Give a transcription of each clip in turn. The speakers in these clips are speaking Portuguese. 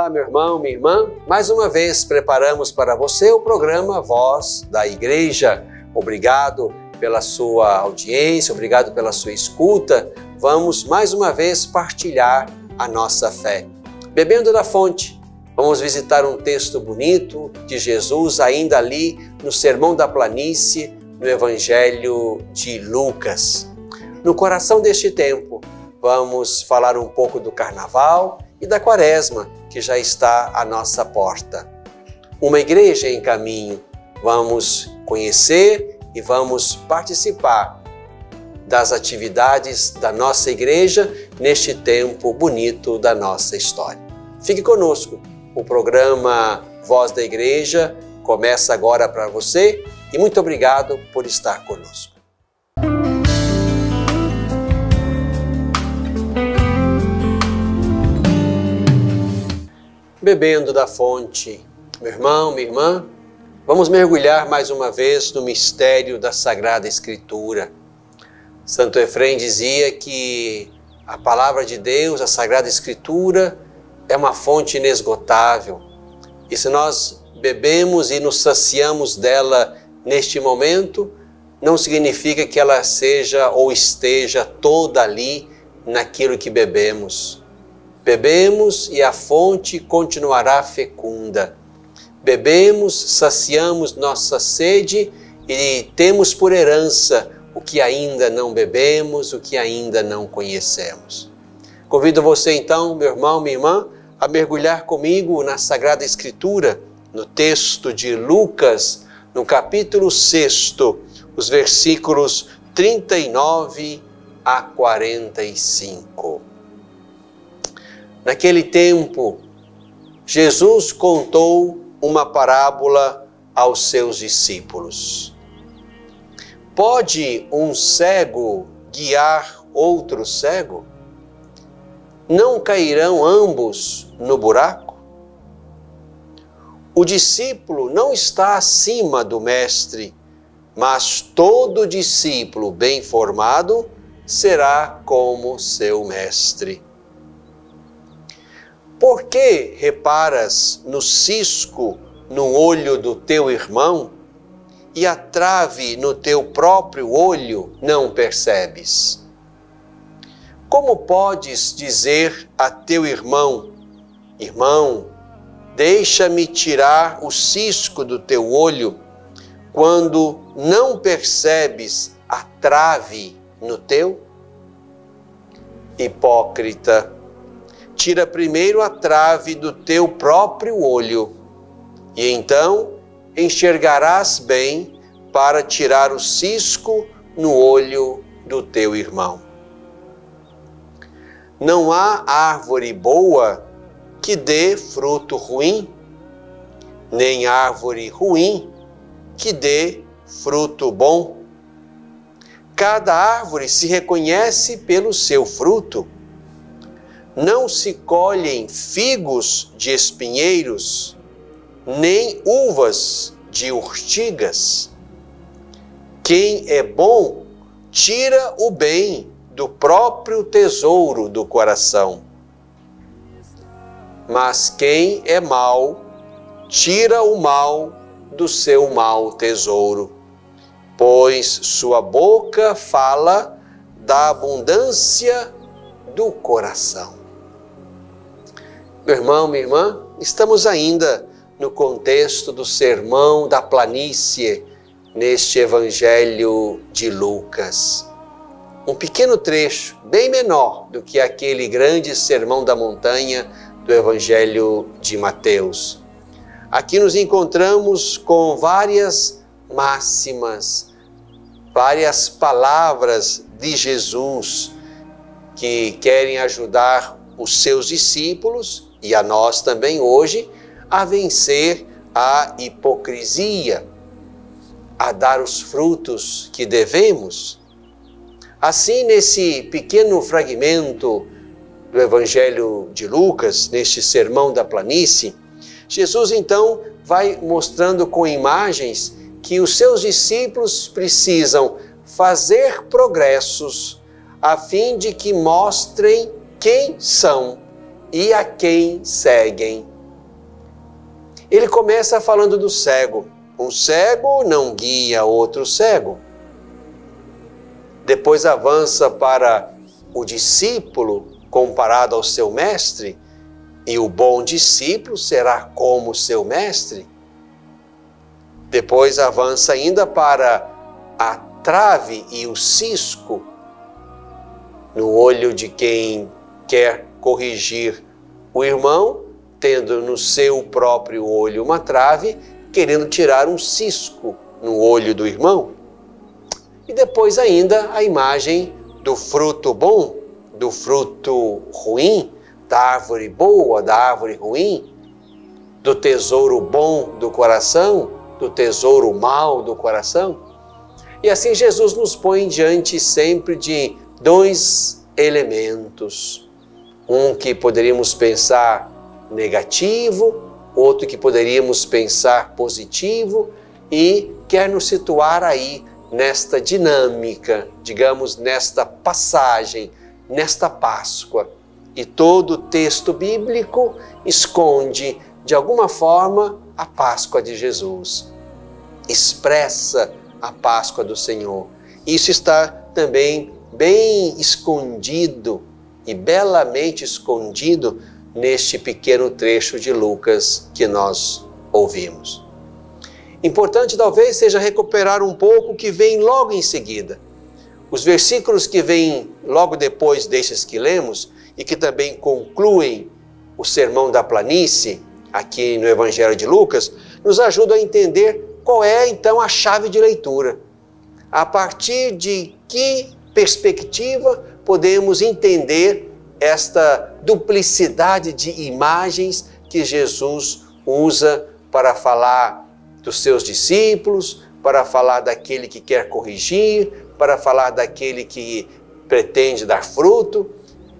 Olá, meu irmão, minha irmã. Mais uma vez preparamos para você o programa Voz da Igreja. Obrigado pela sua audiência, obrigado pela sua escuta. Vamos mais uma vez partilhar a nossa fé. Bebendo da fonte, vamos visitar um texto bonito de Jesus ainda ali no Sermão da Planície, no Evangelho de Lucas. No coração deste tempo, vamos falar um pouco do Carnaval e da Quaresma, que já está à nossa porta. Uma igreja em caminho. Vamos conhecer e vamos participar das atividades da nossa igreja neste tempo bonito da nossa história. Fique conosco. O programa Voz da Igreja começa agora para você e muito obrigado por estar conosco. Bebendo da fonte, meu irmão, minha irmã, vamos mergulhar mais uma vez no mistério da Sagrada Escritura. Santo Efrém dizia que a palavra de Deus, a Sagrada Escritura, é uma fonte inesgotável. E se nós bebemos e nos saciamos dela neste momento, não significa que ela seja ou esteja toda ali naquilo que bebemos. Bebemos e a fonte continuará fecunda. Bebemos, saciamos nossa sede e temos por herança o que ainda não bebemos, o que ainda não conhecemos. Convido você então, meu irmão, minha irmã, a mergulhar comigo na Sagrada Escritura, no texto de Lucas, no capítulo 6, os versículos 39 a 45. Naquele tempo, Jesus contou uma parábola aos seus discípulos. Pode um cego guiar outro cego? Não cairão ambos no buraco? O discípulo não está acima do mestre, mas todo discípulo bem formado será como seu mestre. Por que reparas no cisco no olho do teu irmão e a trave no teu próprio olho não percebes? Como podes dizer a teu irmão, irmão, deixa-me tirar o cisco do teu olho, quando não percebes a trave no teu? Hipócrita, tira primeiro a trave do teu próprio olho, e então enxergarás bem para tirar o cisco no olho do teu irmão. Não há árvore boa que dê fruto ruim, nem árvore ruim que dê fruto bom. Cada árvore se reconhece pelo seu fruto. Não se colhem figos de espinheiros, nem uvas de urtigas. Quem é bom, tira o bem do próprio tesouro do coração. Mas quem é mau, tira o mal do seu mau tesouro, pois sua boca fala da abundância do coração. Meu irmão, minha irmã, estamos ainda no contexto do Sermão da Planície, neste Evangelho de Lucas. Um pequeno trecho, bem menor do que aquele grande Sermão da Montanha do Evangelho de Mateus. Aqui nos encontramos com várias máximas, várias palavras de Jesus que querem ajudar os seus discípulos e a nós também hoje a vencer a hipocrisia, a dar os frutos que devemos. Assim, nesse pequeno fragmento do Evangelho de Lucas, neste Sermão da Planície, Jesus então vai mostrando com imagens que os seus discípulos precisam fazer progressos a fim de que mostrem quem são e a quem seguem. Ele começa falando do cego. Um cego não guia outro cego. Depois avança para o discípulo comparado ao seu mestre, e o bom discípulo será como seu mestre. Depois avança ainda para a trave e o cisco no olho de quem quer corrigir o irmão, tendo no seu próprio olho uma trave, querendo tirar um cisco no olho do irmão. E depois ainda a imagem do fruto bom, do fruto ruim, da árvore boa, da árvore ruim, do tesouro bom do coração, do tesouro mau do coração. E assim Jesus nos põe diante sempre de dois elementos. Um que poderíamos pensar negativo, outro que poderíamos pensar positivo, e quer nos situar aí nesta dinâmica, digamos, nesta passagem, nesta Páscoa. E todo o texto bíblico esconde, de alguma forma, a Páscoa de Jesus. Expressa a Páscoa do Senhor. Isso está também bem escondido e belamente escondido neste pequeno trecho de Lucas que nós ouvimos. Importante talvez seja recuperar um pouco o que vem logo em seguida. Os versículos que vêm logo depois destes que lemos e que também concluem o Sermão da Planície, aqui no Evangelho de Lucas, nos ajudam a entender qual é então a chave de leitura. A partir de que perspectiva podemos entender esta duplicidade de imagens que Jesus usa para falar dos seus discípulos, para falar daquele que quer corrigir, para falar daquele que pretende dar fruto.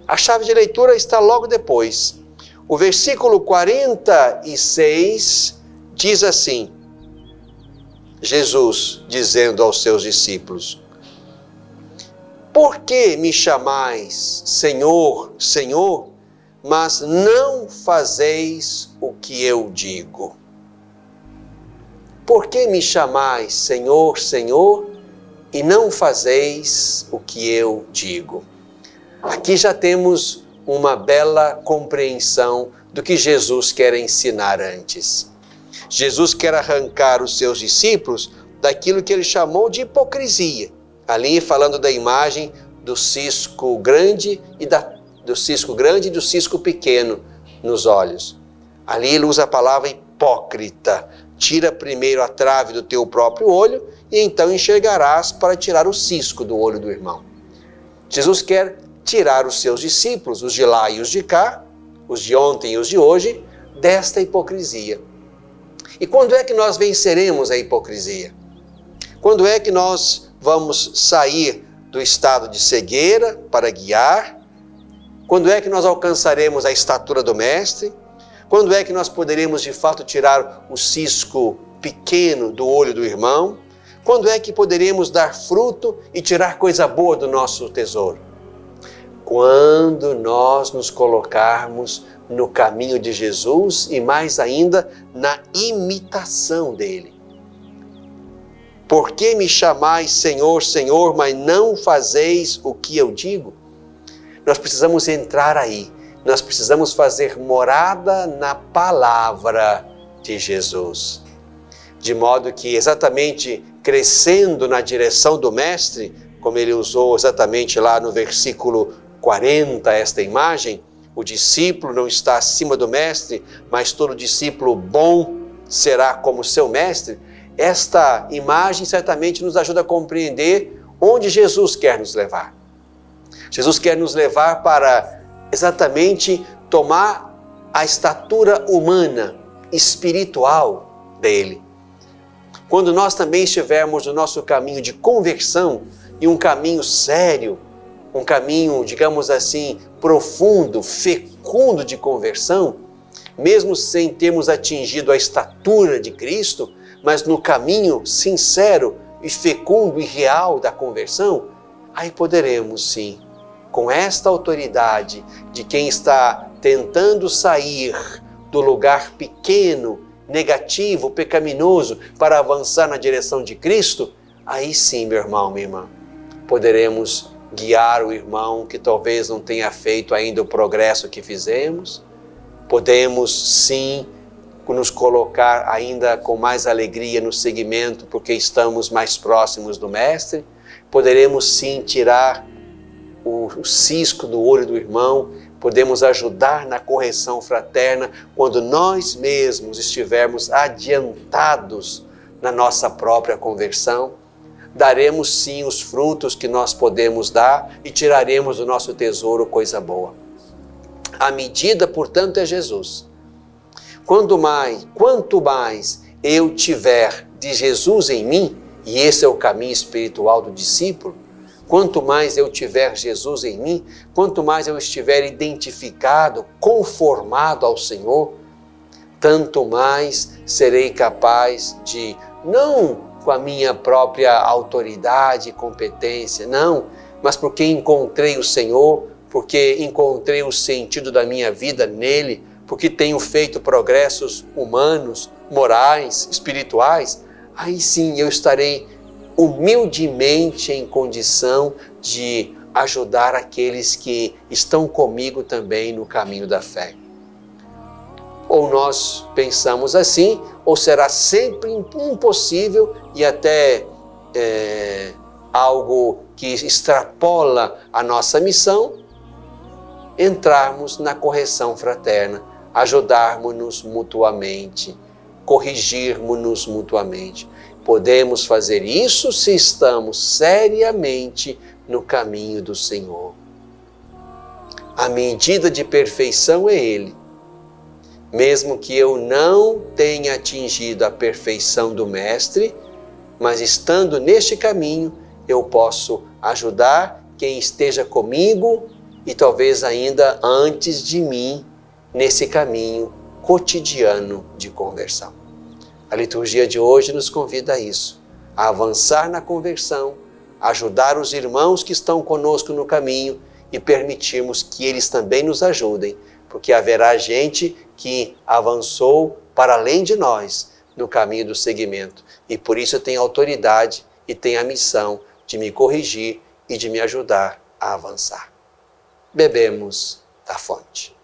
A chave de leitura está logo depois. O versículo 46 diz assim, Jesus dizendo aos seus discípulos: por que me chamais Senhor, Senhor, mas não fazeis o que eu digo? Por que me chamais Senhor, Senhor, e não fazeis o que eu digo? Aqui já temos uma bela compreensão do que Jesus quer ensinar antes. Jesus quer arrancar os seus discípulos daquilo que ele chamou de hipocrisia. Ali falando da imagem do cisco grande e do cisco pequeno nos olhos. Ali ele usa a palavra hipócrita. Tira primeiro a trave do teu próprio olho e então enxergarás para tirar o cisco do olho do irmão. Jesus quer tirar os seus discípulos, os de lá e os de cá, os de ontem e os de hoje, desta hipocrisia. E quando é que nós venceremos a hipocrisia? Quando é que nós vamos sair do estado de cegueira para guiar? Quando é que nós alcançaremos a estatura do Mestre? Quando é que nós poderemos de fato tirar o cisco pequeno do olho do irmão? Quando é que poderemos dar fruto e tirar coisa boa do nosso tesouro? Quando nós nos colocarmos no caminho de Jesus e mais ainda na imitação dele. Por que me chamais Senhor, Senhor, mas não fazeis o que eu digo? Nós precisamos entrar aí. Nós precisamos fazer morada na palavra de Jesus. De modo que exatamente crescendo na direção do Mestre, como ele usou exatamente lá no versículo 40 esta imagem, o discípulo não está acima do Mestre, mas todo discípulo bom será como seu Mestre. Esta imagem certamente nos ajuda a compreender onde Jesus quer nos levar. Jesus quer nos levar para exatamente tomar a estatura humana, espiritual dele. Quando nós também estivermos no nosso caminho de conversão, e um caminho sério, um caminho, digamos assim, profundo, fecundo de conversão, mesmo sem termos atingido a estatura de Cristo, mas no caminho sincero e fecundo e real da conversão, aí poderemos sim, com esta autoridade de quem está tentando sair do lugar pequeno negativo, pecaminoso, para avançar na direção de Cristo, aí sim, meu irmão, minha irmã, poderemos guiar o irmão que talvez não tenha feito ainda o progresso que fizemos. Podemos sim nos colocar ainda com mais alegria no seguimento, porque estamos mais próximos do Mestre. Poderemos sim tirar o cisco do olho do irmão, podemos ajudar na correção fraterna quando nós mesmos estivermos adiantados na nossa própria conversão. Daremos sim os frutos que nós podemos dar e tiraremos do nosso tesouro coisa boa. A medida, portanto, é Jesus. Quanto mais eu tiver de Jesus em mim, e esse é o caminho espiritual do discípulo, quanto mais eu tiver Jesus em mim, quanto mais eu estiver identificado, conformado ao Senhor, tanto mais serei capaz de, não com a minha própria autoridade e competência, não, mas porque encontrei o Senhor, porque encontrei o sentido da minha vida nele, porque tenho feito progressos humanos, morais, espirituais, aí sim eu estarei humildemente em condição de ajudar aqueles que estão comigo também no caminho da fé. Ou nós pensamos assim, ou será sempre impossível e até algo que extrapola a nossa missão, entrarmos na correção fraterna, ajudarmos-nos mutuamente, corrigirmos-nos mutuamente. Podemos fazer isso se estamos seriamente no caminho do Senhor. A medida de perfeição é Ele. Mesmo que eu não tenha atingido a perfeição do Mestre, mas estando neste caminho, eu posso ajudar quem esteja comigo e talvez ainda antes de mim nesse caminho cotidiano de conversão. A liturgia de hoje nos convida a isso, a avançar na conversão, ajudar os irmãos que estão conosco no caminho e permitirmos que eles também nos ajudem, porque haverá gente que avançou para além de nós no caminho do seguimento e por isso tem autoridade e tem a missão de me corrigir e de me ajudar a avançar. Bebemos da fonte.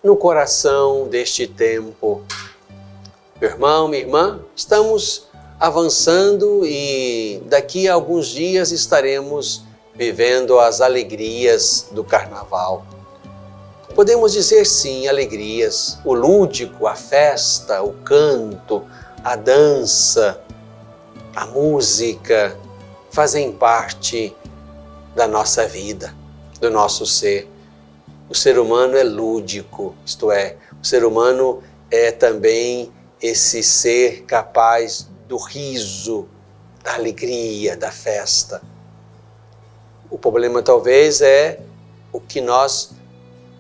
no coração deste tempo. Meu irmão, minha irmã, estamos avançando e daqui a alguns dias estaremos vivendo as alegrias do Carnaval. Podemos dizer sim, alegrias, o lúdico, a festa, o canto, a dança, a música fazem parte da nossa vida, do nosso ser. O ser humano é lúdico, isto é, o ser humano é também esse ser capaz do riso, da alegria, da festa. O problema talvez é o que nós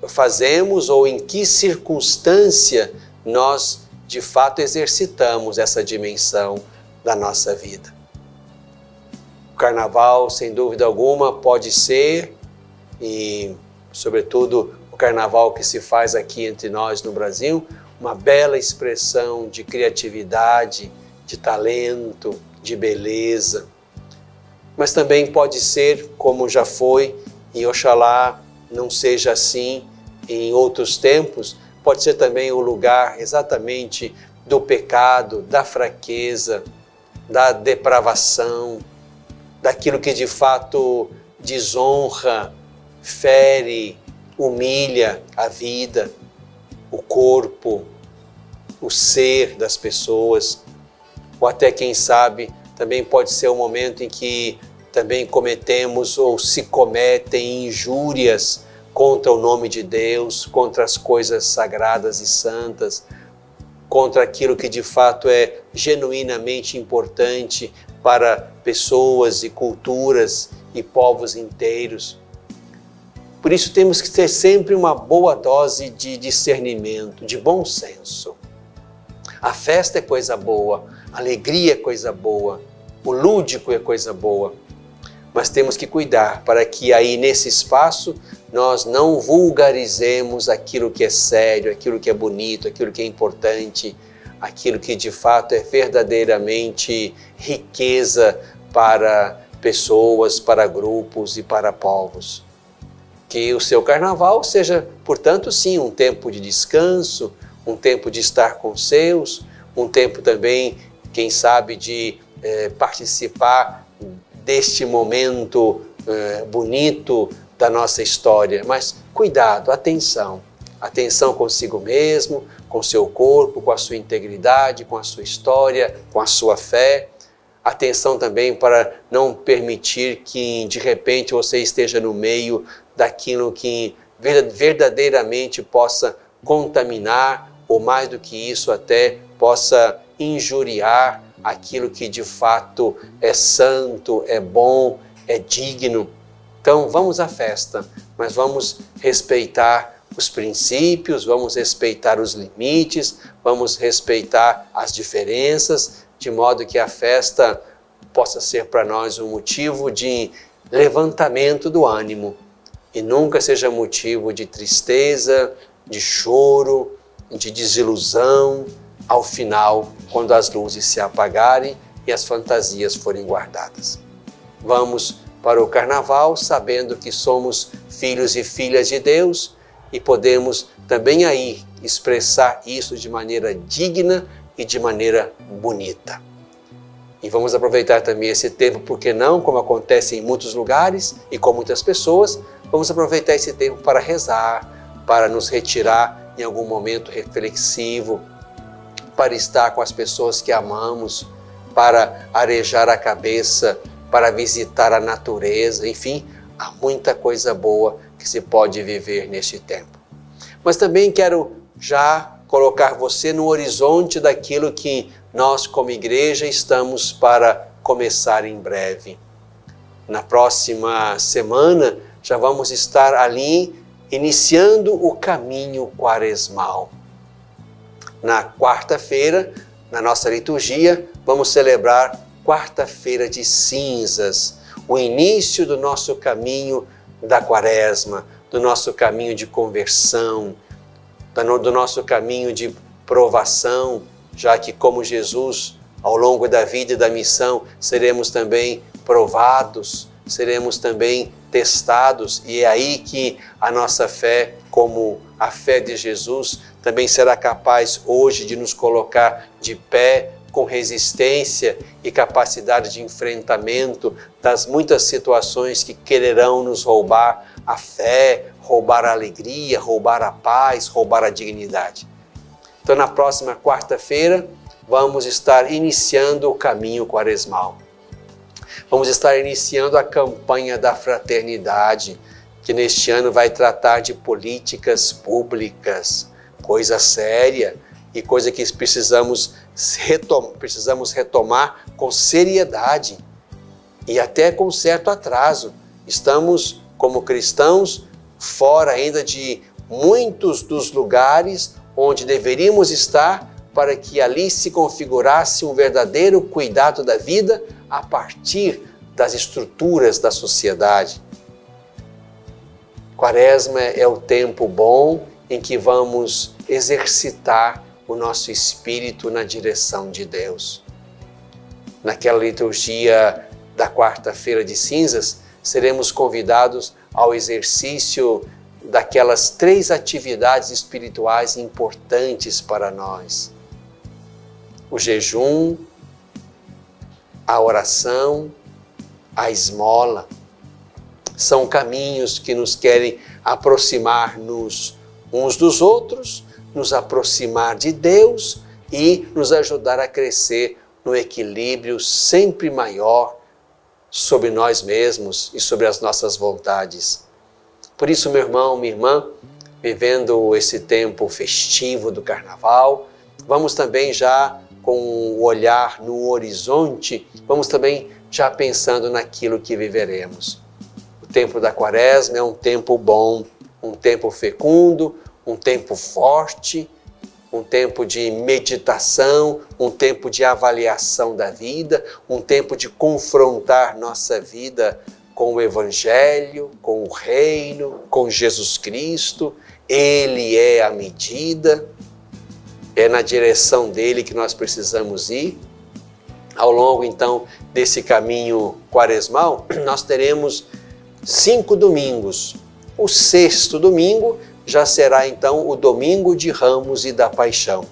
fazemos ou em que circunstância nós de fato exercitamos essa dimensão da nossa vida. O Carnaval, sem dúvida alguma, pode ser, e sobretudo o Carnaval que se faz aqui entre nós no Brasil, uma bela expressão de criatividade, de talento, de beleza. Mas também pode ser, como já foi, e oxalá não seja assim em outros tempos, pode ser também o lugar exatamente do pecado, da fraqueza, da depravação, daquilo que de fato desonra, fere, humilha a vida, o corpo, o ser das pessoas, ou até quem sabe também pode ser um momento em que também cometemos ou se cometem injúrias contra o nome de Deus, contra as coisas sagradas e santas, contra aquilo que de fato é genuinamente importante para pessoas e culturas e povos inteiros. Por isso temos que ter sempre uma boa dose de discernimento, de bom senso. A festa é coisa boa, a alegria é coisa boa, o lúdico é coisa boa. Mas temos que cuidar para que aí nesse espaço nós não vulgarizemos aquilo que é sério, aquilo que é bonito, aquilo que é importante, aquilo que de fato é verdadeiramente riqueza para pessoas, para grupos e para povos. Que o seu Carnaval seja, portanto, sim, um tempo de descanso, um tempo de estar com os seus, um tempo também, quem sabe, de participar deste momento bonito da nossa história. Mas cuidado, atenção. Atenção consigo mesmo, com seu corpo, com a sua integridade, com a sua história, com a sua fé. Atenção também para não permitir que de repente você esteja no meio daquilo que verdadeiramente possa contaminar, ou mais do que isso até possa injuriar aquilo que de fato é santo, é bom, é digno. Então vamos à festa, mas vamos respeitar os princípios, vamos respeitar os limites, vamos respeitar as diferenças, de modo que a festa possa ser para nós um motivo de levantamento do ânimo e nunca seja motivo de tristeza, de choro, de desilusão, ao final, quando as luzes se apagarem e as fantasias forem guardadas. Vamos para o Carnaval sabendo que somos filhos e filhas de Deus e podemos também aí expressar isso de maneira digna e de maneira bonita. E vamos aproveitar também esse tempo, porque não, como acontece em muitos lugares e com muitas pessoas, vamos aproveitar esse tempo para rezar, para nos retirar em algum momento reflexivo, para estar com as pessoas que amamos, para arejar a cabeça, para visitar a natureza, enfim, há muita coisa boa que se pode viver neste tempo. Mas também quero já colocar você no horizonte daquilo que nós, como igreja, estamos para começar em breve. Na próxima semana, já vamos estar ali iniciando o caminho quaresmal. Na quarta-feira, na nossa liturgia, vamos celebrar Quarta-feira de Cinzas, o início do nosso caminho da Quaresma, do nosso caminho de conversão, do nosso caminho de provação, já que, como Jesus, ao longo da vida e da missão, seremos também provados, seremos também testados, e é aí que a nossa fé, como a fé de Jesus, também será capaz hoje de nos colocar de pé, com resistência e capacidade de enfrentamento das muitas situações que quererão nos roubar a fé, roubar a alegria, roubar a paz, roubar a dignidade. Então, na próxima quarta-feira, vamos estar iniciando o caminho quaresmal. Vamos estar iniciando a campanha da fraternidade, que neste ano vai tratar de políticas públicas, coisa séria e coisa que precisamos retomar com seriedade e até com certo atraso. Estamos, como cristãos, fora ainda de muitos dos lugares onde deveríamos estar para que ali se configurasse um verdadeiro cuidado da vida a partir das estruturas da sociedade. Quaresma é o tempo bom em que vamos exercitar o nosso espírito na direção de Deus. Naquela liturgia da quarta-feira de cinzas, seremos convidados ao exercício daquelas 3 atividades espirituais importantes para nós: o jejum, a oração, a esmola. São caminhos que nos querem aproximar-nos uns dos outros, nos aproximar de Deus e nos ajudar a crescer no equilíbrio sempre maior sobre nós mesmos e sobre as nossas vontades. Por isso, meu irmão, minha irmã, vivendo esse tempo festivo do Carnaval, vamos também já com o olhar no horizonte, vamos também já pensando naquilo que viveremos. O tempo da Quaresma é um tempo bom, um tempo fecundo, um tempo forte, um tempo de meditação, um tempo de avaliação da vida, um tempo de confrontar nossa vida com o Evangelho, com o Reino, com Jesus Cristo. Ele é a medida, é na direção dele que nós precisamos ir. Ao longo, então, desse caminho quaresmal, nós teremos 5 domingos. O 6º domingo já será, então, o domingo de Ramos e da Paixão.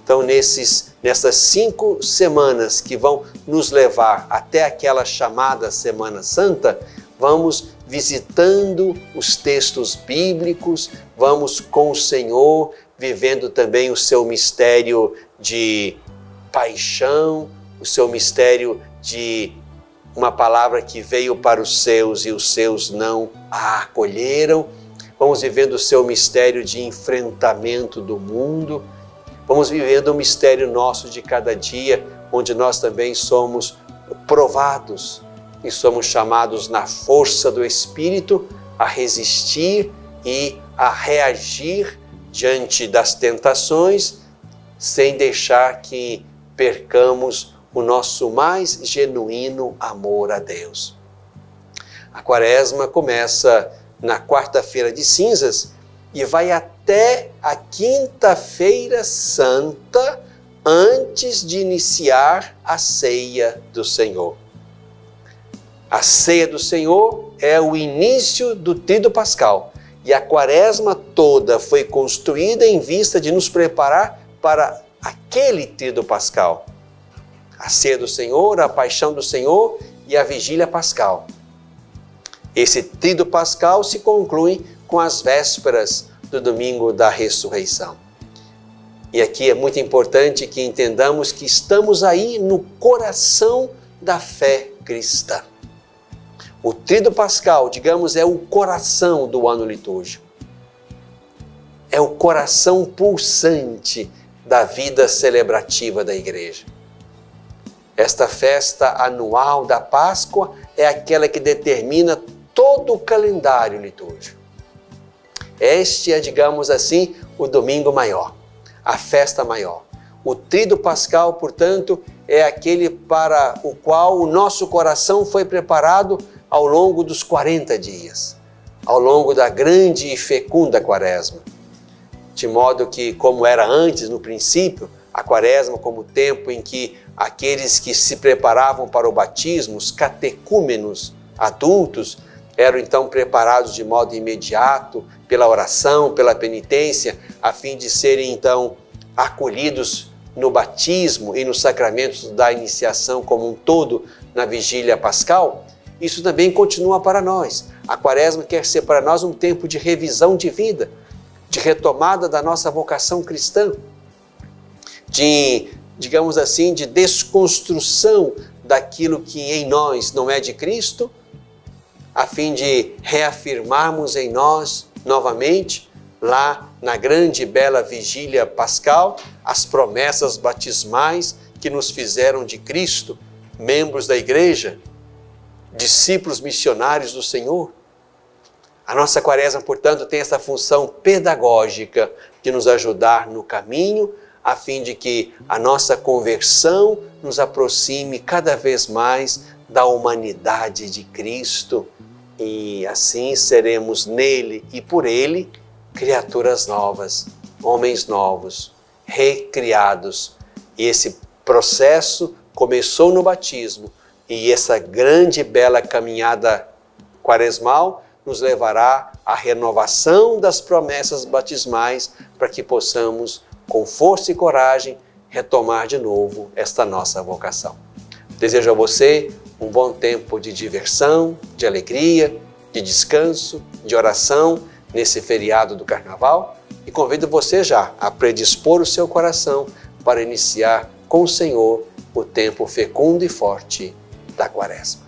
Então, nessas 5 semanas que vão nos levar até aquela chamada Semana Santa, vamos visitando os textos bíblicos, vamos com o Senhor, vivendo também o seu mistério de paixão, o seu mistério de uma palavra que veio para os seus e os seus não a acolheram. Vamos vivendo o seu mistério de enfrentamento do mundo. Vamos vivendo o mistério nosso de cada dia, onde nós também somos provados e somos chamados na força do Espírito a resistir e a reagir diante das tentações, sem deixar que percamos o nosso mais genuíno amor a Deus. A Quaresma começa na quarta-feira de cinzas e vai até a quinta-feira santa, antes de iniciar a ceia do Senhor. A ceia do Senhor é o início do Tríduo Pascal, e a Quaresma toda foi construída em vista de nos preparar para aquele Tríduo Pascal. A ceia do Senhor, a paixão do Senhor e a vigília pascal. Esse Tríduo Pascal se conclui com as vésperas do domingo da ressurreição. E aqui é muito importante que entendamos que estamos aí no coração da fé cristã. O Tríduo Pascal, digamos, é o coração do ano litúrgico. É o coração pulsante da vida celebrativa da Igreja. Esta festa anual da Páscoa é aquela que determina todo o calendário litúrgico. Este é, digamos assim, o domingo maior, a festa maior. O Tríduo Pascal, portanto, é aquele para o qual o nosso coração foi preparado ao longo dos 40 dias, ao longo da grande e fecunda Quaresma. De modo que, como era antes, no princípio, a Quaresma como tempo em que aqueles que se preparavam para o batismo, os catecúmenos, adultos eram então preparados de modo imediato pela oração, pela penitência, a fim de serem então acolhidos no batismo e nos sacramentos da iniciação como um todo na vigília pascal. Isso também continua para nós. A Quaresma quer ser para nós um tempo de revisão de vida, de retomada da nossa vocação cristã, de, digamos assim, de desconstrução daquilo que em nós não é de Cristo, a fim de reafirmarmos em nós novamente, lá na grande e bela vigília pascal, as promessas batismais que nos fizeram de Cristo, membros da Igreja, discípulos missionários do Senhor. A nossa Quaresma, portanto, tem essa função pedagógica de nos ajudar no caminho, a fim de que a nossa conversão nos aproxime cada vez mais da humanidade de Cristo e assim seremos nele e por ele criaturas novas, homens novos, recriados. E esse processo começou no batismo e essa grande e bela caminhada quaresmal nos levará à renovação das promessas batismais para que possamos, com força e coragem, retomar de novo esta nossa vocação. Desejo a você um bom tempo de diversão, de alegria, de descanso, de oração nesse feriado do Carnaval e convido você já a predispor o seu coração para iniciar com o Senhor o tempo fecundo e forte da Quaresma,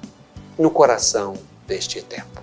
no coração deste tempo.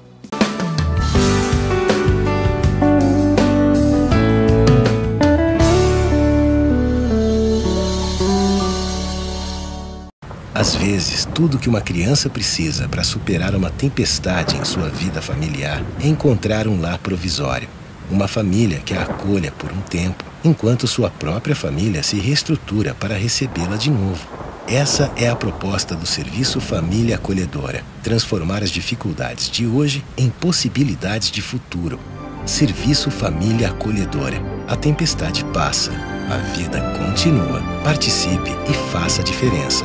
Às vezes, tudo que uma criança precisa para superar uma tempestade em sua vida familiar é encontrar um lar provisório, uma família que a acolha por um tempo, enquanto sua própria família se reestrutura para recebê-la de novo. Essa é a proposta do Serviço Família Acolhedora, transformar as dificuldades de hoje em possibilidades de futuro. Serviço Família Acolhedora. A tempestade passa, a vida continua. Participe e faça a diferença.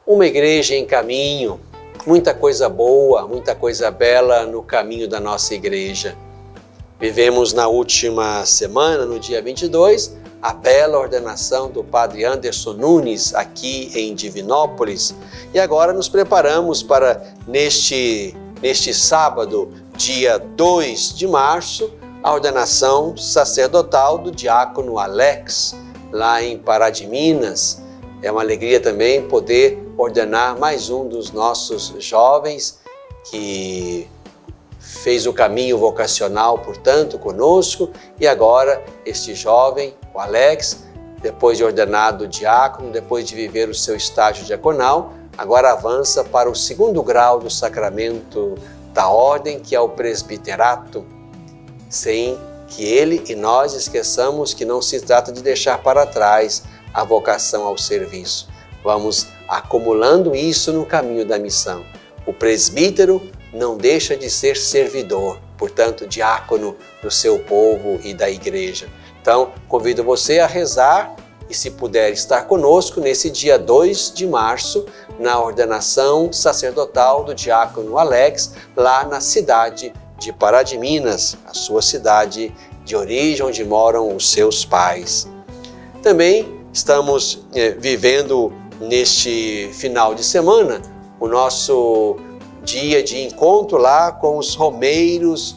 Uma igreja em caminho, muita coisa boa, muita coisa bela no caminho da nossa igreja. Vivemos na última semana, no dia 22, a bela ordenação do Padre Anderson Nunes aqui em Divinópolis. E agora nos preparamos para, neste sábado, dia 2 de março, a ordenação sacerdotal do diácono Alex, lá em Pará de Minas. É uma alegria também poder ordenar mais um dos nossos jovens que fez o caminho vocacional, portanto, conosco. E agora este jovem, o Alex, depois de ordenado diácono, depois de viver o seu estágio diaconal, agora avança para o 2º grau do sacramento da ordem, que é o presbiterato, sem que ele e nós esqueçamos que não se trata de deixar para trás a vocação ao serviço. Vamos acumulando isso no caminho da missão. O presbítero não deixa de ser servidor, portanto, diácono do seu povo e da igreja. Então, convido você a rezar e, se puder, estar conosco nesse dia 2 de março, na ordenação sacerdotal do diácono Alex, lá na cidade de Pará de Minas, a sua cidade de origem, onde moram os seus pais. Também estamos vivendo neste final de semana o nosso dia de encontro lá com os romeiros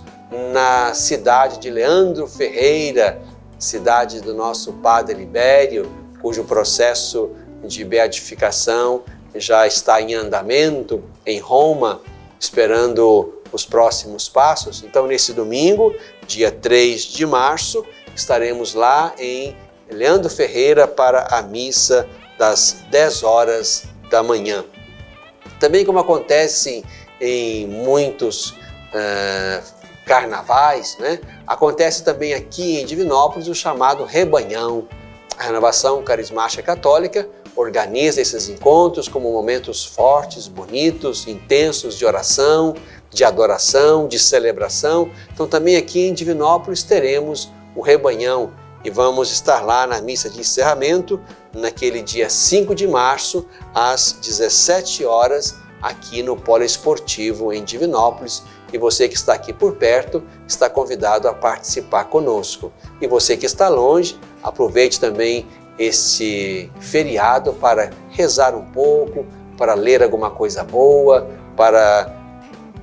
na cidade de Leandro Ferreira, cidade do nosso Padre Libério, cujo processo de beatificação já está em andamento em Roma, esperando os próximos passos. Então, nesse domingo, dia 3 de março, estaremos lá em Leandro Ferreira para a missa das 10 horas da manhã. Também, como acontece em muitos carnavais, né? Acontece também aqui em Divinópolis o chamado Rebanhão. A Renovação Carismática Católica organiza esses encontros como momentos fortes, bonitos, intensos de oração, de adoração, de celebração. Então também aqui em Divinópolis teremos o rebanhão e vamos estar lá na missa de encerramento, naquele dia 5 de março, às 17 horas, aqui no Poliesportivo em Divinópolis. E você que está aqui por perto está convidado a participar conosco. E você que está longe, aproveite também este feriado para rezar um pouco, para ler alguma coisa boa, para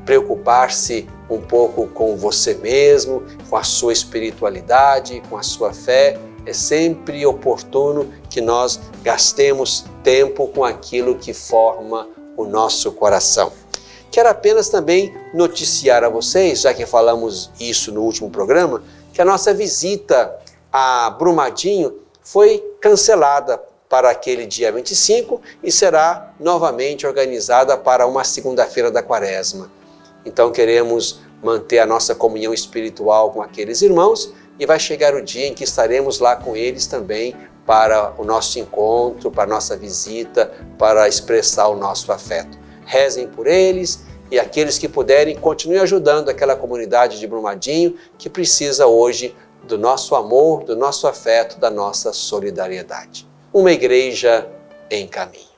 preocupar-se um pouco com você mesmo, com a sua espiritualidade, com a sua fé. É sempre oportuno que nós gastemos tempo com aquilo que forma o nosso coração. Quero apenas também noticiar a vocês, já que falamos isso no último programa, que a nossa visita a Brumadinho foi cancelada para aquele dia 25 e será novamente organizada para uma segunda-feira da Quaresma. Então queremos manter a nossa comunhão espiritual com aqueles irmãos e vai chegar o dia em que estaremos lá com eles também para o nosso encontro, para a nossa visita, para expressar o nosso afeto. Rezem por eles e aqueles que puderem, continuem ajudando aquela comunidade de Brumadinho que precisa hoje do nosso amor, do nosso afeto, da nossa solidariedade. Uma igreja em caminho.